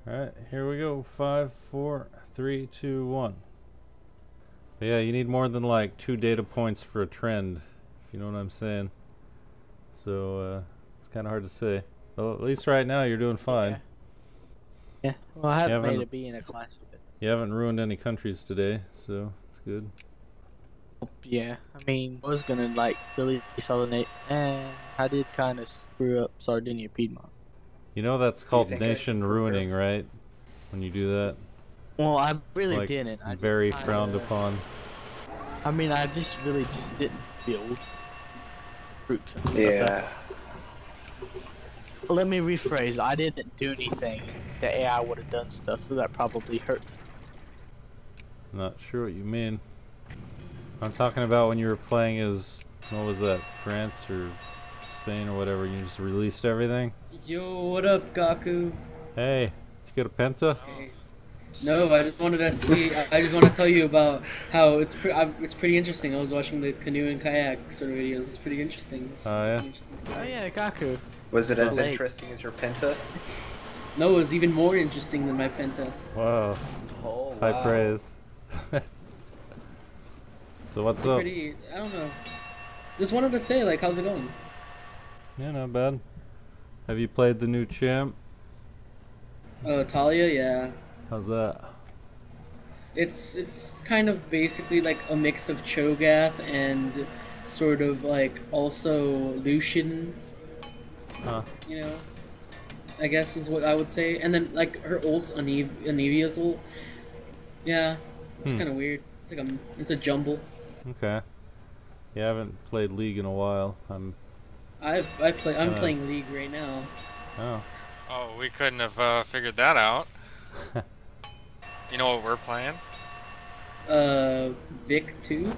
Alright, here we go. 5, 4, 3, 2, 1. But yeah, you need more than like 2 data points for a trend, if you know what I'm saying. So, it's kind of hard to say. Well, at least right now you're doing fine. Yeah, well, I haven't made a B in a class yet. You haven't ruined any countries today, so it's good. Yeah, I mean, I was gonna like really solidate, and I did kind of screw up Sardinia Piedmont. You know that's called nation ruining, right? When you do that. Well, I really it's like didn't. I very just frowned upon. I mean, I just really just didn't build troops. Yeah. Let me rephrase. I didn't do anything. The AI would have done stuff, so that probably hurt. Not sure what you mean. I'm talking about when you were playing as, what was that, France or Spain or whatever, you just released everything? Yo, what up, Gaku? Hey, did you get a penta? Hey. No, I just wanted to see. I just want to tell you about how it's pretty interesting. I was watching the canoe and kayak sort of videos. It's pretty interesting. Oh yeah. Oh yeah, Gaku. Was it as interesting as your penta? No, it was even more interesting than my penta. Wow. Oh, That's high praise. So what's up? I don't know. Just wanted to say, like, how's it going? Yeah, not bad. Have you played the new champ? Talia, yeah. How's that? It's kind of basically like a mix of Cho'Gath and sort of like also Lucian. Huh. You know, I guess is what I would say. And then like her ult's Anivia's ult. Yeah, it's kind of weird. It's like it's a jumble. Okay. Yeah, I haven't played League in a while. I'm playing League right now. Oh. Oh, we couldn't have figured that out. You know what we're playing? Vic 2.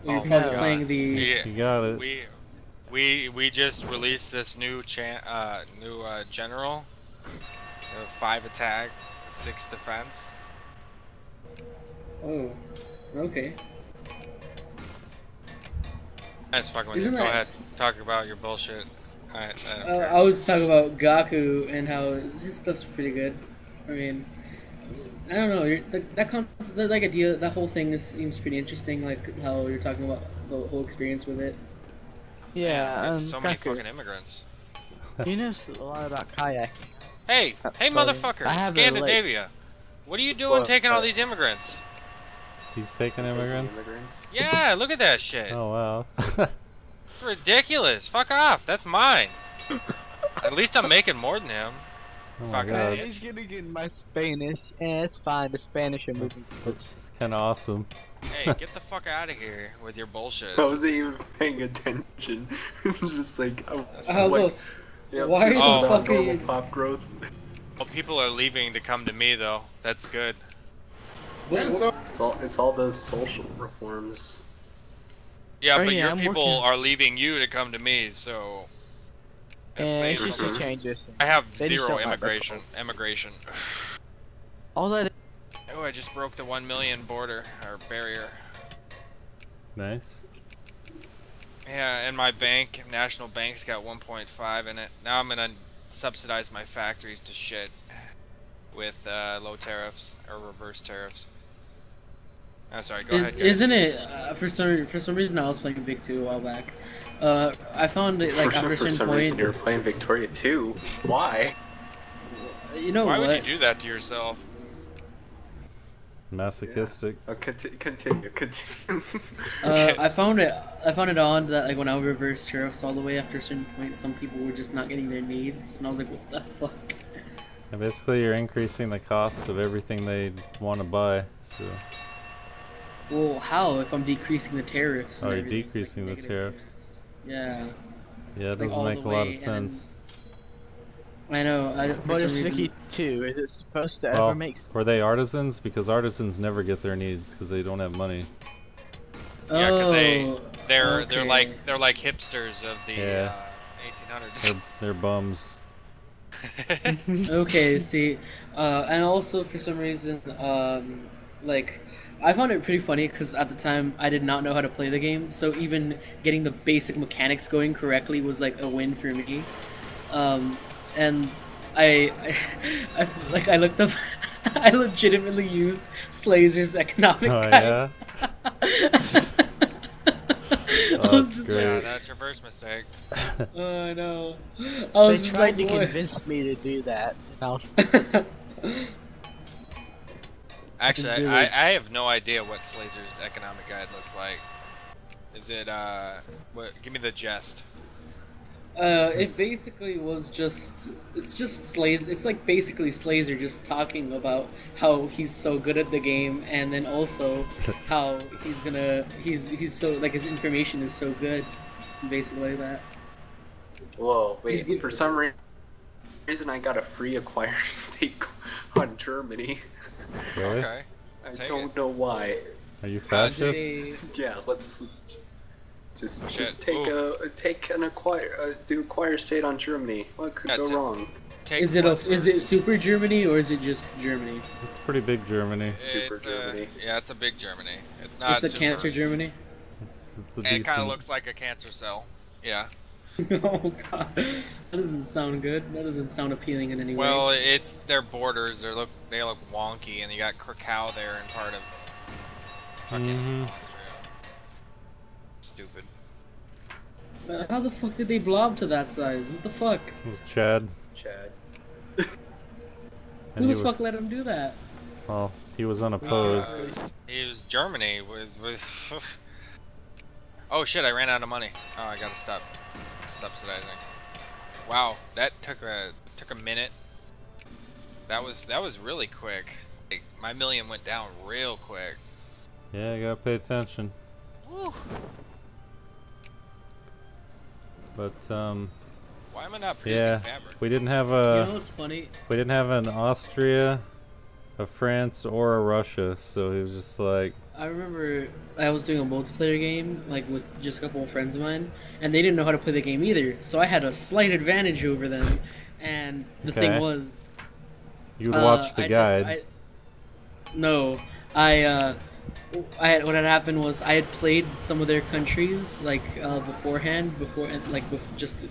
We're Oh probably my playing God. the. You got it. We just released this new general. 5 attack, 6 defense. Oh, okay. Nice fucking with you. Go ahead, talk about your bullshit. I was talking about Gaku and how his stuff's pretty good. I mean, I don't know. That whole thing seems pretty interesting. Like how you're talking about the whole experience with it. Yeah, so many fucking immigrants. You know a lot about kayaking. Hey, motherfucker, Scandinavia. What are you doing taking all these immigrants? He's taking immigrants? Yeah, look at that shit. Oh wow. It's ridiculous. Fuck off. That's mine. At least I'm making more than him. Oh my God. He's gonna get my Spanish. Yeah, it's fine. The Spanish are moving. That's kind of awesome. Hey, get the fuck out of here with your bullshit. I wasn't even paying attention. It was just like, why are the fucking pop growth? Well, people are leaving to come to me though. That's good. It's all those social reforms. Yeah, but your people are leaving you to come to me, so. It's just a change. I have 0 immigration. All that. Oh, I just broke the 1 million border or barrier. Nice. Yeah, and my bank, National Bank's got 1.5 in it. Now I'm gonna subsidize my factories to shit with low tariffs or reverse tariffs. Oh, sorry, go ahead, guys. Isn't it for some reason I was playing Vic 2 a while back. I found it like after a certain point. For some reason you were playing Victoria 2. Why? You know Why what? would you do that to yourself? Masochistic. Yeah. Continue. I found it odd that like when I would reverse tariffs all the way after a certain point, some people were just not getting their needs, and I was like, what the fuck? And basically, you're increasing the cost of everything they want to buy. So. Well, how if I'm decreasing the tariffs? Oh, you're decreasing the tariffs. Yeah. Yeah, it doesn't make a lot of sense. I know. But it's Vicky 2. Is it supposed to ever make? Were they artisans? Because artisans never get their needs because they don't have money. Yeah, because they're like hipsters of the 1800s. They're bums. Okay, see, and also for some reason, like, I found it pretty funny because at the time I did not know how to play the game, so even getting the basic mechanics going correctly was like a win for me. And like I looked up. I legitimately used Slazer's economic Oh guide. yeah. I was that's just great. Yeah, like, that's your first mistake. oh no. I They was just tried like, to boy. convince me to do that. Actually, Really? I have no idea what Slazer's economic guide looks like. Is it what? Give me the gist. It basically was just, it's just Slazer, it's like basically Slazer just talking about how he's so good at the game, and then also how he's so, like, his information is so good, basically like that. Whoa, He's wait, good- for some reason I got a free acquire state on Germany. Really? Okay. I Take don't know why. Are you fascist? They- Yeah, let's just Shit. take an acquire do acquire state on Germany. What could That's go it. wrong? Take is it Flensburg. is it Super Germany or is it just Germany? It's pretty big Germany. Super It's, Germany? Yeah, it's a big Germany. It's not. It's a super, cancer Germany. It's a And it decent. kind of looks like a cancer cell. Yeah. Oh god, that doesn't sound good. That doesn't sound appealing in any Well, way. it's their borders. They look wonky, and you got Krakow there and part of fucking Mhm. Austria. Stupid. How the fuck did they blob to that size? What the fuck? It was Chad. Chad. And Who he the wa- fuck let him do that? Well, he was unopposed. It was Germany with. Oh shit! I ran out of money. Oh, I gotta stop subsidizing. Wow, that took a minute. That was really quick. Like, my million went down real quick. Yeah, you gotta pay attention. Woo. But Why am I not producing yeah, fabric? we didn't have You know a what's funny? we didn't have an Austria, a France, or a Russia. So he was just like, I remember I was doing a multiplayer game, like with just a couple of friends of mine, and they didn't know how to play the game either. So I had a slight advantage over them. And the Okay. thing was, you'd watch the guide. No, what had happened was I had played some of their countries like beforehand, just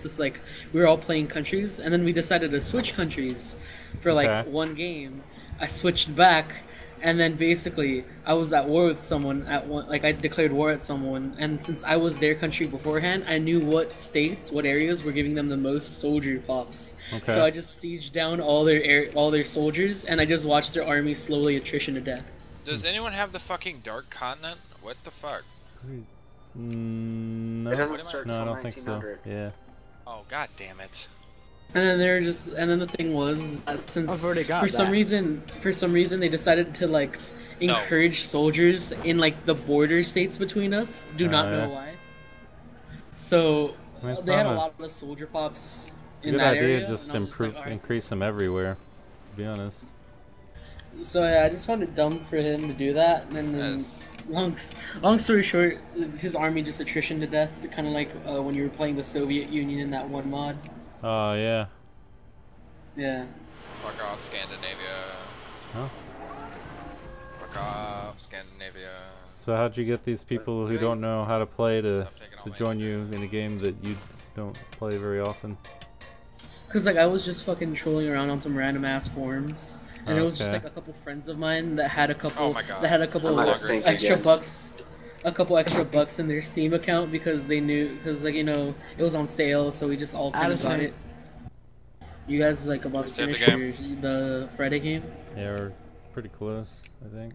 this, like, we were all playing countries, and then we decided to switch countries for like Okay. one game. I switched back, and then basically I was at war with someone at one, like I declared war at someone, and since I was their country beforehand, I knew what states, what areas were giving them the most soldier pops. Okay. So I just sieged down all their soldiers, and I just watched their army slowly attrition to death. Does anyone have the fucking Dark Continent? What the fuck? No, It doesn't What am I- start no, I till don't think so. 1900. Yeah. Oh god damn it! And then the thing was that since I've already got for some that. reason they decided to like No. encourage soldiers in like the border states between us. Do not yeah. know why. So I mean, it's they had a not a- lot of soldier pops It's a in good that idea. area. Just and I was improve, like, "Alright." increase them everywhere. To be honest. So yeah, I just found it dumb for him to do that, and then Yes. long story short, his army just attrition to death, kind of like when you were playing the Soviet Union in that one mod. Oh yeah. Yeah. Fuck off, Scandinavia. Huh? Fuck off, Scandinavia. So how'd you get these people who don't know how to play to Stop taking all my join you in a game that you don't play very often? Cause like I was just fucking trolling around on some random ass forums, and it was just Okay. like a couple friends of mine that had a couple Oh my God. I'm not saying extra again. bucks, a couple extra bucks in their Steam account because they knew, cause like, you know, it was on sale, so we just all kind of got Addison. it. You guys like about to Save the finish the Friday game? Yeah, we're pretty close, I think.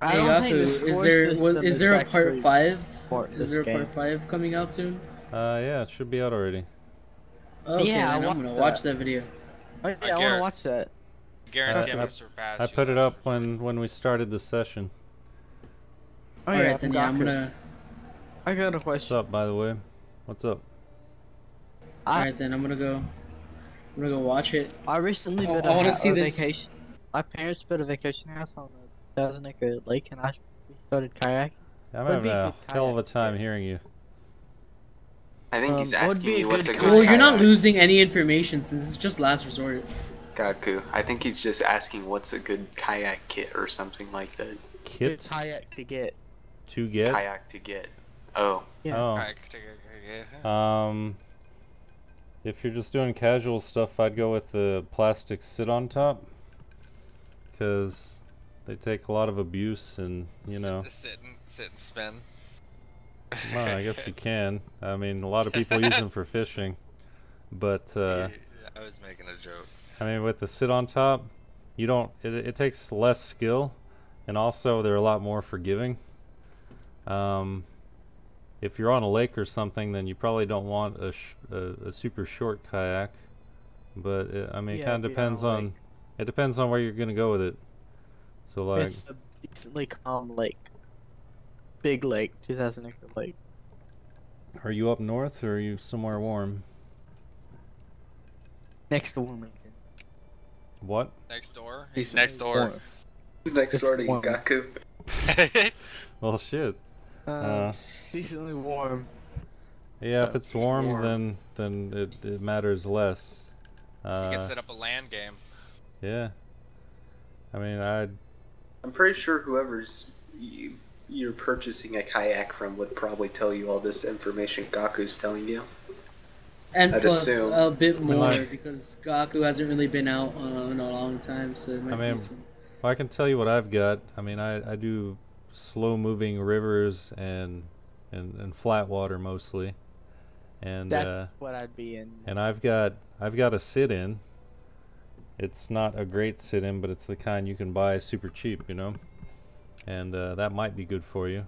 I Hey, don't think the Yaku, is score there system is there a part actually 5? support Is this there a game. part 5 coming out soon? Yeah, it should be out already. Okay, Yeah, I then I'm watched gonna that. watch that video. Oh, yeah, I want Garrett. to watch that. Guarantee I- I'm gonna surpass I you put it guys. up when we started the session. Oh, Alright, then yeah, I'm Gaku. gonna. I got a What's question. up, by the way? What's up? Alright, then I'm gonna go watch it. I recently Oh, been I wanna on see a this. vacation. My parents built a vacation house on a 1,000-acre lake, and we started kayaking. I'm Would having be a good hell of a kayak time trip. hearing you. I think he's What would asking be a you what's a good good Well, you're not kayak. losing any information since it's just last resort. Gaku. I think he's just asking what's a good kayak kit or something like that. Good Kit kayak to get. to get? Kayak to get. Oh. Yeah. Oh. Alright, Um, If you're just doing casual stuff, I'd go with the plastic sit on top, because they take a lot of abuse, and you know. Sit and spin. Well, I guess you can. I mean, a lot of people use them for fishing, but I was making a joke. I mean, with the sit on top, you don't. It takes less skill, and also they're a lot more forgiving. If you're on a lake or something, then you probably don't want a super short kayak. But I mean, it kind of depends on. It depends on where you're gonna go with it. So like. It's a decently calm lake. Big lake, 2,000 acre lake. Are you up north or are you somewhere warm? Next to Wilmington. What? Next door? He's next door. He's next door to Gaku. Well, shit. Decently warm. Yeah, if it's warm, then it matters less. You can set up a land game. Yeah. I mean, I'm pretty sure whoever's you're purchasing a kayak from would probably tell you all this information Gaku's telling you. And I'd plus assume. a bit more Like- because Gaku hasn't really been out in a long time, so it might I mean, be some... well, I can tell you what I've got. I mean, I do slow-moving rivers and flat water mostly, and That's what I'd be in. and I've got a sit-in. It's not a great sit-in, but it's the kind you can buy super cheap, you know, and that might be good for you.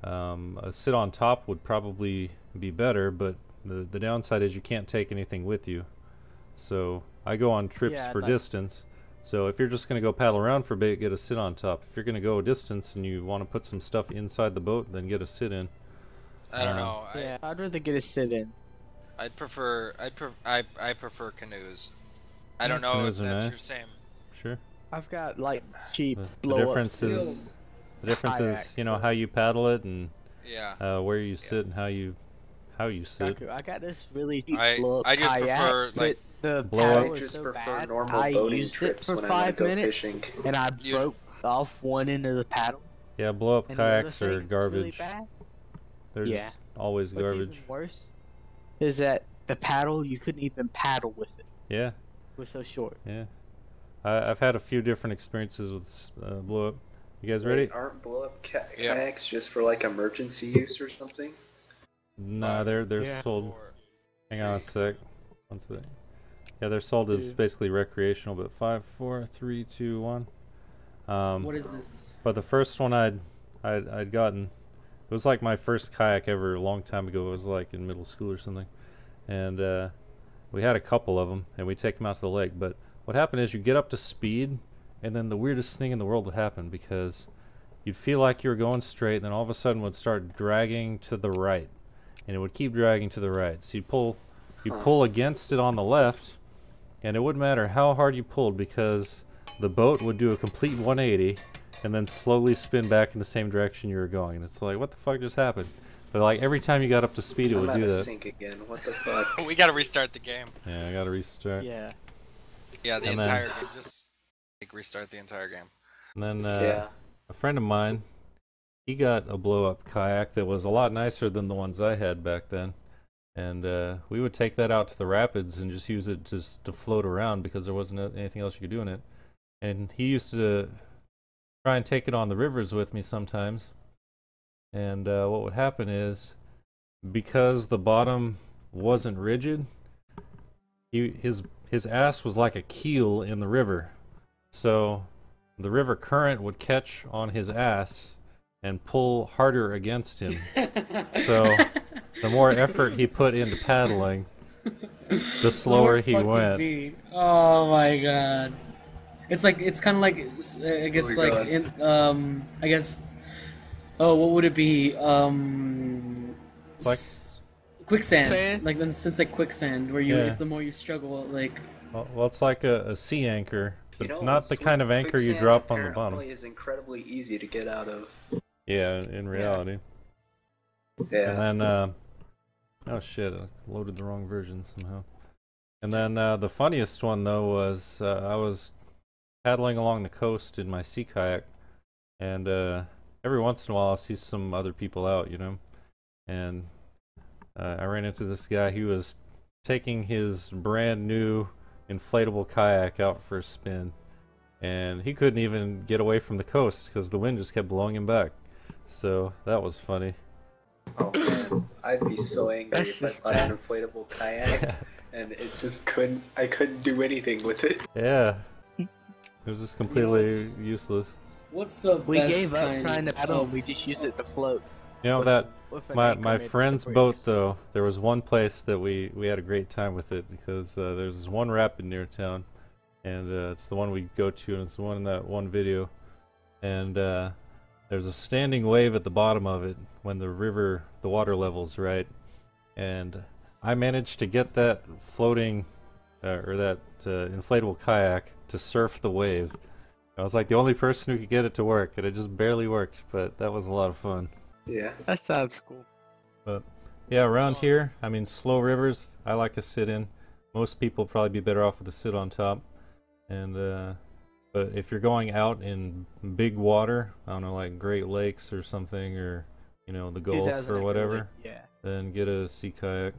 A sit on top would probably be better, but the downside is you can't take anything with you. So I go on trips for distance. So if you're just going to go paddle around for a bit, get a sit on top. If you're going to go a distance and you want to put some stuff inside the boat, then get a sit in. I don't know. Yeah, I'd rather get a sit-in. I prefer canoes. I don't know if Canoes that's are your nice. same. Sure. I've got like cheap The blow difference up is kayak, you know, how you paddle it and Yeah. where you sit and how you sit. I got this really cheap I- blow up I just kayak, prefer, but like, the blow paddle up. I is just so prefer bad, normal I boating used it trips for when I want to 5 go minutes, fishing. and I You- broke off one end of the paddle. Yeah, blow up And the other kayaks thing are that's really garbage. bad, They're Yeah. just always what's garbage. even worse is that the paddle, you couldn't even paddle with it. Yeah, It was so short. yeah. I've had a few different experiences with blow up. You guys ready? Wait, aren't blow-up Yeah. kayaks just for like emergency use or something? Nah, they're Yeah. sold. 4, Hang on a 3. sec. One sec. Yeah, they're sold as Two. basically recreational, but 5, 4, 3, 2, 1. What is this? But the first one I'd gotten, it was like my first kayak ever a long time ago. It was like in middle school or something, and we had a couple of them, and we take them out to the lake. But what happened is you get up to speed, and then the weirdest thing in the world would happen, because you'd feel like you were going straight, and then all of a sudden would start dragging to the right, and it would keep dragging to the right. So you'd pull against it on the left, and it wouldn't matter how hard you pulled, because the boat would do a complete 180 and then slowly spin back in the same direction you were going. And it's like, what the fuck just happened? But like every time you got up to speed, it I'm would out do of that. sync again. What the fuck? We gotta restart the game. Yeah, I gotta restart. Yeah. Yeah, the And then- entire game. Just like restart the entire game. And then Yeah. a friend of mine, he got a blow-up kayak that was a lot nicer than the ones I had back then. And we would take that out to the rapids and just use it just to float around, because there wasn't anything else you could do in it. And he used to try and take it on the rivers with me sometimes. And what would happen is, because the bottom wasn't rigid, his ass was like a keel in the river. So the river current would catch on his ass and pull harder against him. So the more effort he put into paddling, the slower he went. Oh my god. It's kind of like I guess Oh my like God. I guess what would it be? It's like- Quicksand. Sand? Like then since like quicksand where you Yeah. if the more you struggle like Well, it's like a sea anchor, but You know, not the kind of anchor you quicksand drop on the bottom. apparently is incredibly easy to get out of. Yeah, in reality. Yeah. And then, oh shit, I loaded the wrong version somehow. And then the funniest one though was I was paddling along the coast in my sea kayak, and every once in a while I'll see some other people out, you know, and I ran into this guy. He was taking his brand new inflatable kayak out for a spin, and he couldn't even get away from the coast because the wind just kept blowing him back. So that was funny. Oh man, I'd be so angry if I bought an inflatable kayak and it just couldn't. I couldn't do anything with it. Yeah, it was just completely useless. What's the We best gave up kind trying to paddle. of- We just used it to float. You know With- that with an my anchor made of friend's debris. boat though, there was one place that we had a great time with it because there's this one rapid near town, and it's the one we go to, and it's the one in that one video, and there's a standing wave at the bottom of it when the water level's right, and I managed to get that floating or that inflatable kayak to surf the wave. I was like the only person who could get it to work, and it just barely worked, but that was a lot of fun. Yeah. That sounds cool. But yeah, around here, I mean, slow rivers, I like a sit in. Most people probably be better off with a sit on top. And but if you're going out in big water, I don't know, like Great Lakes or something, or you know, the Gulf 2000 or acre whatever, lake, yeah. then get a sea kayak.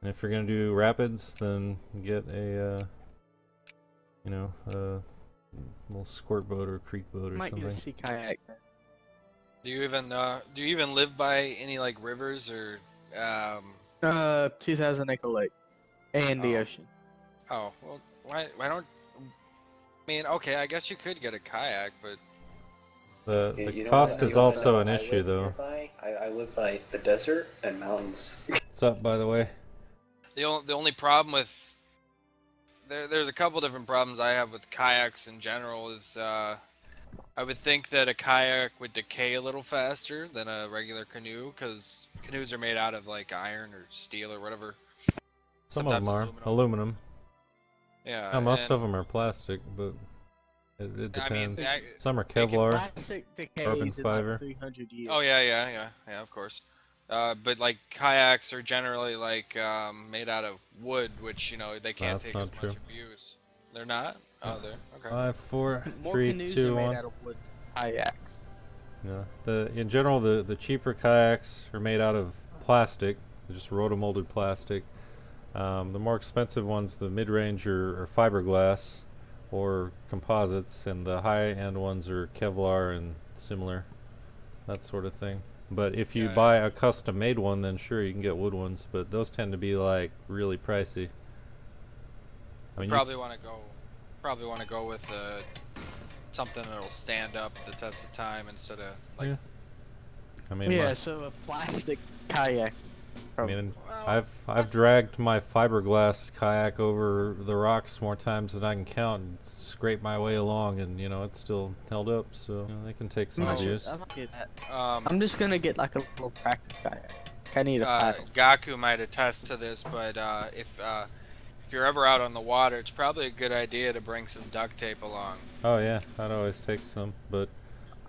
And if you're gonna do rapids, then get a you know, a little squirt boat or creek boat or Might something. get a sea kayak. Then. Do you even live by any like rivers or 2000 acre lake and the Oh. ocean. Oh, well, why don't I mean, okay, I guess you could get a kayak, but The You know cost what? is You wanna also know an what I issue live though. nearby? I live by the desert and mountains. What's up, by the way? the only problem with there's a couple different problems I have with kayaks in general is I would think that a kayak would decay a little faster than a regular canoe because canoes are made out of like iron or steel or whatever. Some of them Sometimes are aluminum. Yeah, Yeah, most and- of them are plastic, but it I mean, depends. that- Some are they can Kevlar. Plastic decays carbon in fiber. like 300 years. Oh yeah, of course. But like kayaks are generally like made out of wood, which you know they can't That's take not as true. much abuse. They're not. Oh, they're okay. 5, 4, More 3, canoes 2, are made 1. out of wood kayaks. Yeah. In general, the cheaper kayaks are made out of plastic, just rotomolded plastic. The more expensive ones, the mid-range are fiberglass or composites, and the high-end ones are Kevlar and similar, that sort of thing. But if you Yeah. buy a custom-made one, then sure you can get wood ones, but those tend to be like really pricey. I mean, Probably want to go with something that'll stand up the test of time instead of like. Yeah. I mean, Yeah, so a plastic kayak. I mean, Well, I've that's- dragged my fiberglass kayak over the rocks more times than I can count and scrape my way along, and you know it's still held up, so you know, they can take some No, abuse. I might get that. Um, I'm just gonna get like a little practice kayak. I need a paddle. Gaku might attest to this, but if you're ever out on the water, it's probably a good idea to bring some duct tape along. Oh yeah, I'd always take some, but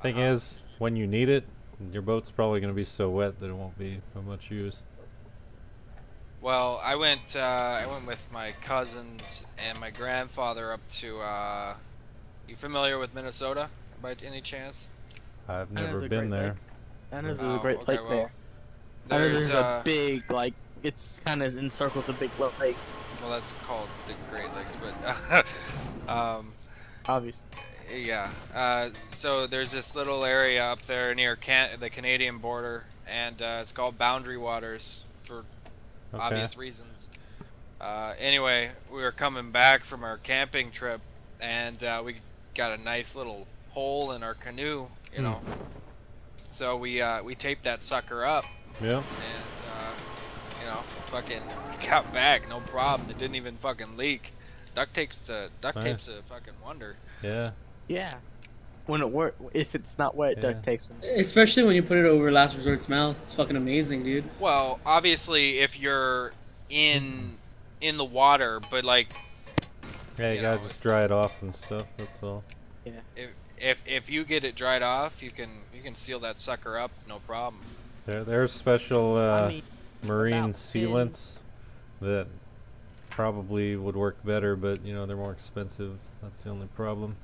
thing Uh-huh. is, when you need it, your boat's probably going to be so wet that it won't be of much use. Well, I went with my cousins and my grandfather up to. You familiar with Minnesota by any chance? I've I know never the been Great there. Lakes. I know there's Oh, a great okay, lake well, there. I know There's there's a big, like, it's kind of encircles a big lake, well, that's called the Great Lakes, but obviously. yeah. So there's this little area up there near the Canadian border, and it's called Boundary Waters for Okay. obvious reasons. Anyway, we were coming back from our camping trip, and we got a nice little hole in our canoe, you know. So we taped that sucker up, Yeah. and you know, fucking got back, no problem. It didn't even fucking leak. Duct tape's a fucking wonder. Yeah. Yeah. When it if it's not wet, Yeah. duct tapes. Especially when you put it over Last Resort's mouth. It's fucking amazing, dude. Well, obviously, if you're in the water, but like Yeah, you You gotta know, just dry it off and stuff. That's all. if you get it dried off, you can seal that sucker up, no problem. There's special I mean, marine about 10 sealants that probably would work better, but you know they're more expensive. That's the only problem.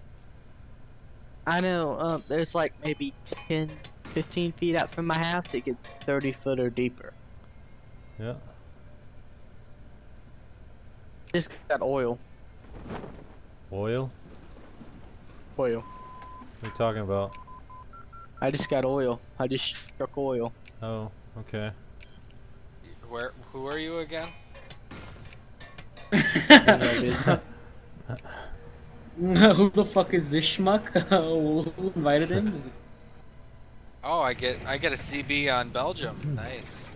I know, there's like maybe 10, 15 feet out from my house, it gets 30 foot or deeper. Yeah. Just got oil. Oil? Oil. What are you talking about? I just got oil. I just struck oil. Oh, okay. Who are you again? Who the fuck is this schmuck? Who invited him? Is it- Oh, I get a CB on Belgium. Nice.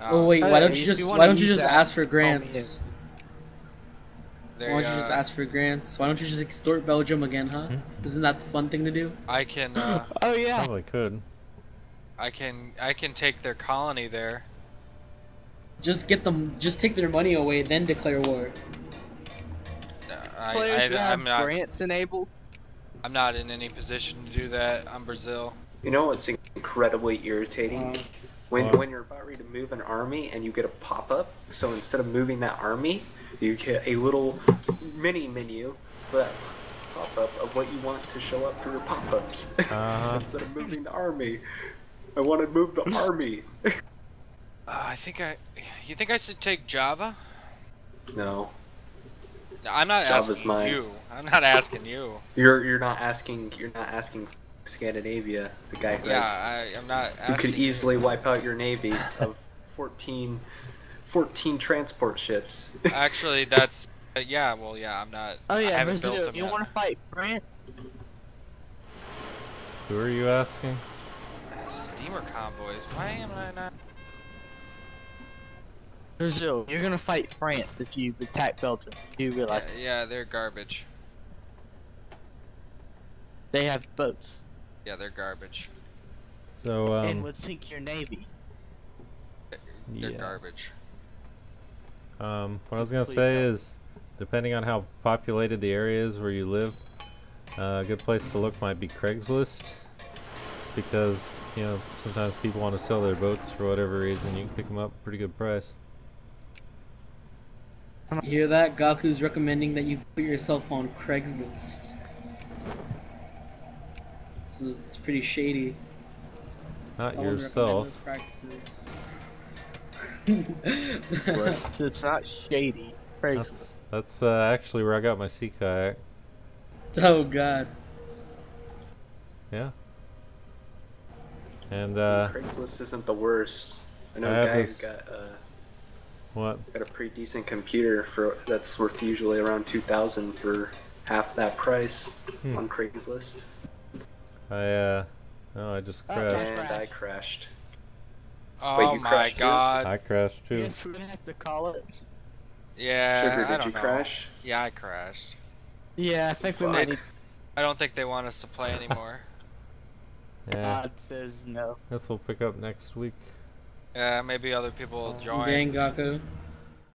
Oh wait, why don't Hey, you if just you why wanna don't you use just that, ask for call me grants? There, Why don't you just ask for grants? Why don't you just extort Belgium again, huh? Isn't that the fun thing to do? I can Oh yeah. Probably could. I can take their colony there. Just get them. Just take their money away, then declare war. I'm not. grants enabled. I'm not in any position to do that. I'm Brazil. You know what's incredibly irritating? When you're about ready to move an army and you get a pop-up, so instead of moving that army, you get a little mini menu for that pop-up of what you want to show up for your pop-ups. Instead of moving the army, I want to move the army. You think I should take Java? No, No, I'm not Java's asking mine. you. I'm not asking you. you're not asking Scandinavia, the guy who Yeah, I'm not who asking. could easily wipe out your navy of 14 transport ships. Actually, that's yeah. Well, yeah. I'm not. Oh I yeah, haven't built Brazil. them You yet. want to fight France? Who are you asking? Steamer convoys. Why am I not? Brazil, you're gonna fight France if you attack Belgium. Do you realize Yeah, they're garbage. they have boats Yeah, they're garbage. So, and would sink your navy? They're yeah. garbage. What I was gonna Please say don't. is, depending on how populated the area is where you live, a good place to look might be Craigslist. Just because, you know, sometimes people want to sell their boats for whatever reason. You can pick them up at a pretty good price. You hear that? Gaku's recommending that you put yourself on Craigslist. So it's pretty shady. Not I wouldn't recommend yourself. those practices. So it's not shady. It's crazy. That's actually where I got my sea kayak. Oh god. Yeah. And Craigslist isn't the worst. I know I a have guy this- who what? got a pretty decent computer for that's worth usually around 2,000 for half that price on Craigslist. Oh, I just crashed. And I crashed. Oh you my crashed too? god. I crashed too. Yes, we're gonna have to call it. Yeah. Sugar, I did don't you know. crash? Yeah, I crashed. Yeah, I think we might Fuck. need. I don't think they want us to play anymore. Yeah. God says no. Guess we'll pick up next week. Yeah, maybe other people will join. Dang Gaku.